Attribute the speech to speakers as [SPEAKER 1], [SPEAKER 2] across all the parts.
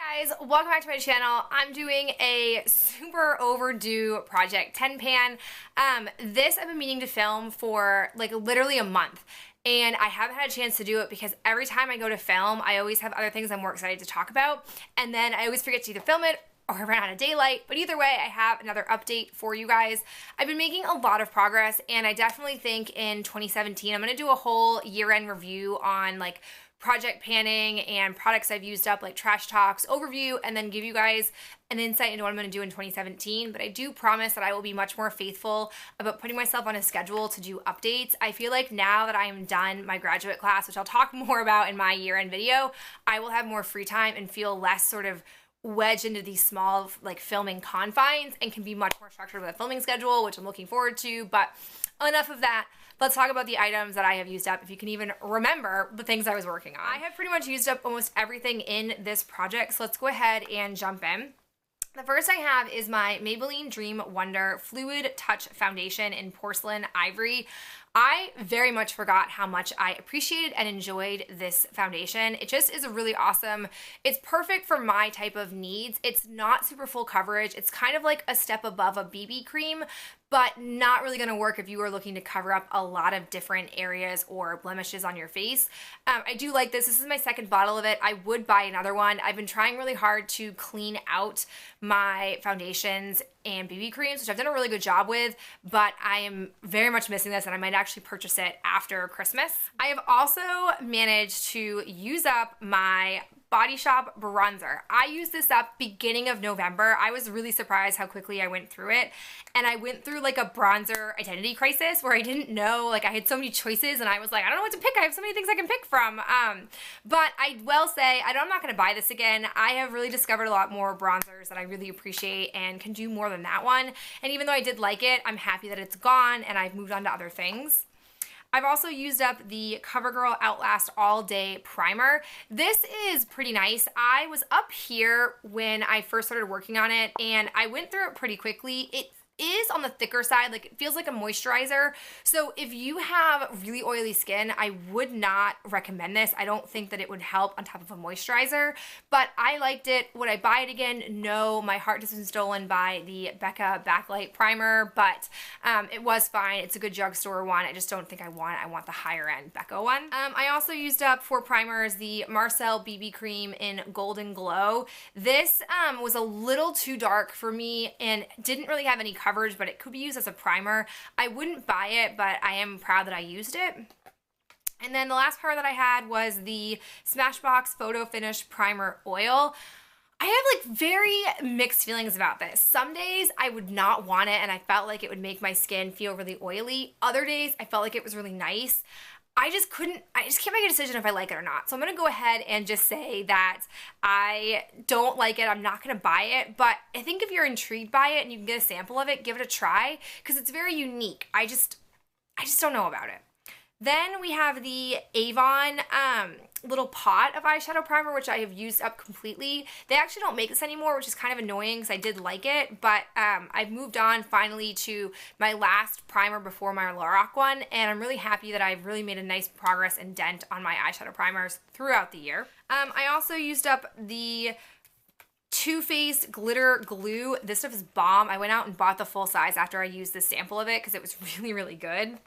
[SPEAKER 1] Hi guys, welcome back to my channel. I'm doing a super overdue Project 10 pan. This I've been meaning to film for like literally a month, and I haven't had a chance to do it because every time I go to film, I always have other things I'm more excited to talk about, and then I always forget to either film it or I run out of daylight. But either way, I have another update for you guys. I've been making a lot of progress, and I definitely think in 2017 I'm gonna do a whole year-end review on like project panning and products I've used up, like Trash Talks overview, and then give you guys an insight into what I'm going to do in 2017. But I do promise that I will be much more faithful about putting myself on a schedule to do updates. I feel like now that I am done my graduate class, which I'll talk more about in my year-end video, I will have more free time and feel less sort of wedged into these small like filming confines and can be much more structured with a filming schedule, which I'm looking forward to. But enough of that. Let's talk about the items that I have used up, if you can even remember the things I was working on. I have pretty much used up almost everything in this project, so let's go ahead and jump in. The first I have is my Maybelline Dream Wonder Fluid Touch Foundation in Porcelain Ivory. I very much forgot how much I appreciated and enjoyed this foundation. It just is really awesome. It's perfect for my type of needs. It's not super full coverage. It's kind of like a step above a BB cream, but not really gonna work if you are looking to cover up a lot of different areas or blemishes on your face. I do like this. This is my second bottle of it. I would buy another one. I've been trying really hard to clean out my foundations and BB creams, which I've done a really good job with, but I am very much missing this, and I might actually purchase it after Christmas. I have also managed to use up my Body Shop bronzer. I used this up beginning of November. I was really surprised how quickly I went through it, and I went through like a bronzer identity crisis where I didn't know, like I had so many choices and I was like, I don't know what to pick. I have so many things I can pick from. But I will say, I'm not gonna buy this again. I have really discovered a lot more bronzers that I really appreciate and can do more than that one. And even though I did like it, I'm happy that it's gone and I've moved on to other things. I've also used up the CoverGirl Outlast All Day Primer. This is pretty nice. I was up here when I first started working on it, and I went through it pretty quickly. It is on the thicker side, like it feels like a moisturizer. So if you have really oily skin, I would not recommend this. I don't think that it would help on top of a moisturizer, but I liked it. Would I buy it again? No, my heart has been stolen by the Becca Backlight Primer, but it was fine. It's a good drugstore one. I just don't think I want the higher end Becca one. I also used up for primers the Marcel BB Cream in Golden Glow. This was a little too dark for me and didn't really have any coverage, but it could be used as a primer. I wouldn't buy it, but I am proud that I used it. And then the last part that I had was the Smashbox Photo Finish Primer Oil. I have like very mixed feelings about this. Some days I would not want it and I felt like it would make my skin feel really oily. Other days I felt like it was really nice. I just can't make a decision if I like it or not. So I'm gonna go ahead and just say that I don't like it. I'm not gonna buy it, but I think if you're intrigued by it and you can get a sample of it, give it a try because it's very unique. I just don't know about it. Then we have the Avon little pot of eyeshadow primer, which I have used up completely. They actually don't make this anymore, which is kind of annoying because I did like it, but I've moved on finally to my last primer before my Lorac one, and I'm really happy that I've really made a nice progress and dent on my eyeshadow primers throughout the year. I also used up the Too Faced Glitter Glue. This stuff is bomb. I went out and bought the full size after I used this sample of it because it was really, really good.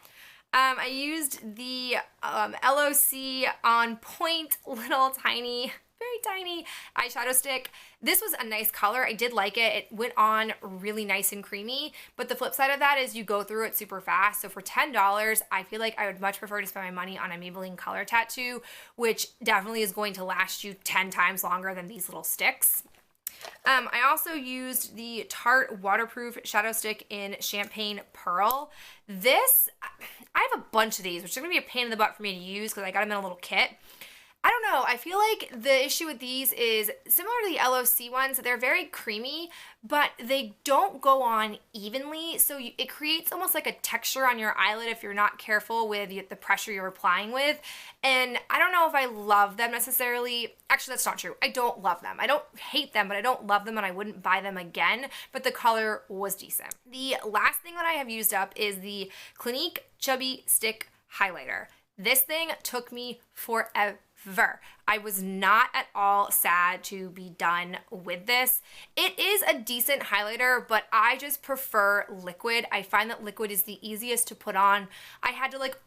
[SPEAKER 1] I used the LOC On Point little tiny, very tiny eyeshadow stick. This was a nice color. I did like it. It went on really nice and creamy, but the flip side of that is you go through it super fast. So for $10, I feel like I would much prefer to spend my money on a Maybelline Color Tattoo, which definitely is going to last you 10 times longer than these little sticks. I also used the Tarte Waterproof Shadow Stick in Champagne Pearl. This, I have a bunch of these, which are going to be a pain in the butt for me to use because I got them in a little kit. I don't know, I feel like the issue with these is similar to the LOC ones. They're very creamy, but they don't go on evenly, so it creates almost like a texture on your eyelid if you're not careful with the pressure you're applying with. And I don't know if I love them necessarily. Actually, that's not true. I don't love them. I don't hate them, but I don't love them and I wouldn't buy them again, but the color was decent. The last thing that I have used up is the Clinique Chubby Stick Highlighter. This thing took me forever I was not at all sad to be done with this. It is a decent highlighter, but I just prefer liquid. I find that liquid is the easiest to put on. I had to like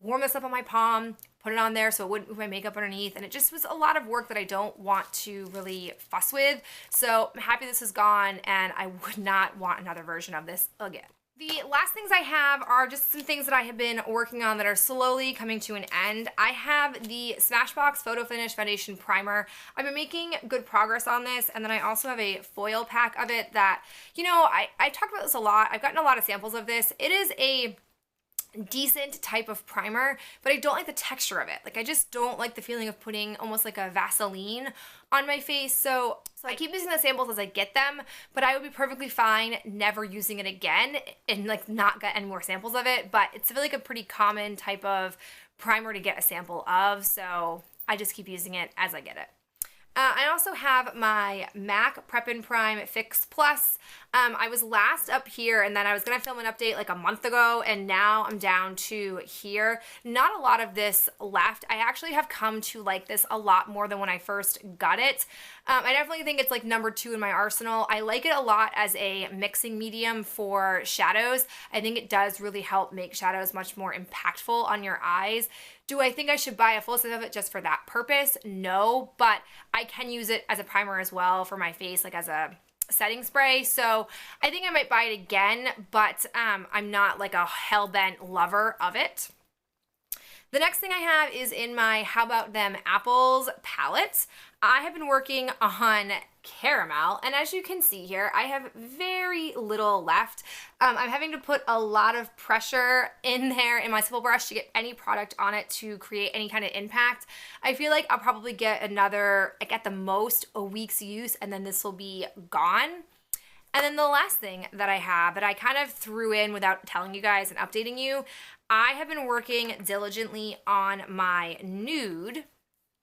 [SPEAKER 1] warm this up on my palm, put it on there so it wouldn't move my makeup underneath, and it just was a lot of work that I don't want to really fuss with. So I'm happy this is gone, and I would not want another version of this again. The last things I have are just some things that I have been working on that are slowly coming to an end. I have the Smashbox Photo Finish Foundation Primer. I've been making good progress on this, and then I also have a foil pack of it that, you know, I talked about this a lot. I've gotten a lot of samples of this. It is a decent type of primer, but I don't like the texture of it. Like, I just don't like the feeling of putting almost like a Vaseline on my face. So I keep using the samples as I get them, but I would be perfectly fine never using it again and like not get any more samples of it. But it's like a pretty common type of primer to get a sample of, so I just keep using it as I get it. I also have my MAC Prep and Prime Fix Plus. I was last up here, and then I was going to film an update like a month ago, and now I'm down to here. Not a lot of this left. I actually have come to like this a lot more than when I first got it. I definitely think it's like number 2 in my arsenal. I like it a lot as a mixing medium for shadows. I think it does really help make shadows much more impactful on your eyes. Do I think I should buy a full set of it just for that purpose? No, but I can use it as a primer as well for my face, like as a setting spray. So I think I might buy it again, but I'm not like a hell-bent lover of it. The next thing I have is in my How About Them Apples palette. I have been working on caramel, and as you can see here, I have very little left. I'm having to put a lot of pressure in there in my Simple Brush to get any product on it to create any kind of impact. I feel like I'll probably get another, like at the most, a week's use, and then this will be gone. And then the last thing that I have that I kind of threw in without telling you guys and updating you, I have been working diligently on my nude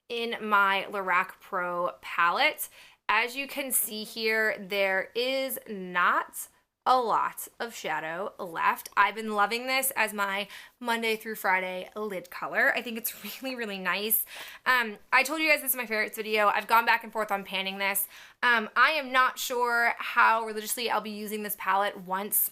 [SPEAKER 1] in my Lorac Pro palette. As you can see here, there is not a lot of shadow left. I've been loving this as my Monday through Friday lid color. I think it's really, really nice. I told you guys this is my favorites video. I've gone back and forth on panning this. I am not sure how religiously I'll be using this palette once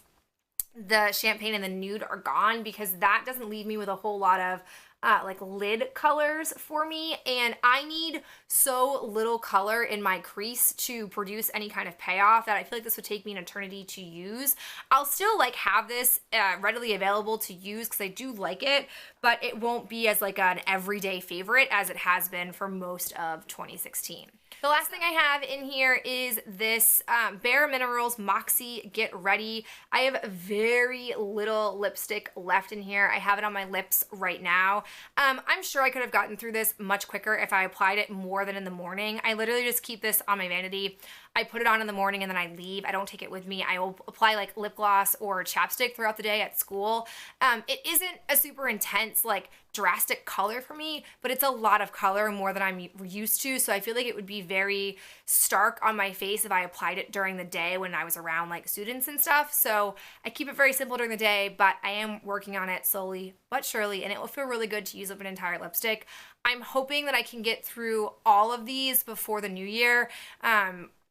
[SPEAKER 1] the champagne and the nude are gone, because that doesn't leave me with a whole lot of like lid colors for me, and I need so little color in my crease to produce any kind of payoff that I feel like this would take me an eternity to use. I'll still like have this readily available to use because I do like it, but it won't be as like an everyday favorite as it has been for most of 2016. The last thing I have in here is this Bare Minerals Moxie Get Ready. I have very little lipstick left in here. I have it on my lips right now. I'm sure I could have gotten through this much quicker if I applied it more than in the morning. I literally just keep this on my vanity. I put it on in the morning and then I leave. I don't take it with me. I will apply like lip gloss or chapstick throughout the day at school. It isn't a super intense, like drastic color for me, but it's a lot of color, more than I'm used to. So I feel like it would be very stark on my face if I applied it during the day when I was around like students and stuff. So I keep it very simple during the day, but I am working on it slowly but surely, and it will feel really good to use up an entire lipstick. I'm hoping that I can get through all of these before the new year.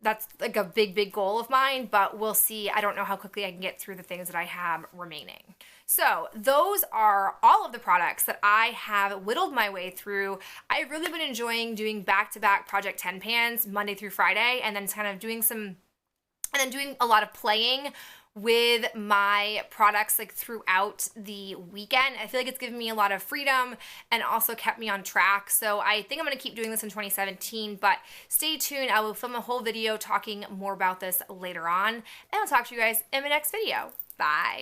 [SPEAKER 1] That's like a big goal of mine, but we'll see. I don't know how quickly I can get through the things that I have remaining. So those are all of the products that I have whittled my way through. I've really been enjoying doing back-to-back Project 10 pans Monday through Friday, and then kind of doing a lot of playing with my products like throughout the weekend. I feel like it's given me a lot of freedom and also kept me on track. So I think I'm going to keep doing this in 2017, but stay tuned. I will film a whole video talking more about this later on, and I'll talk to you guys in my next video. Bye.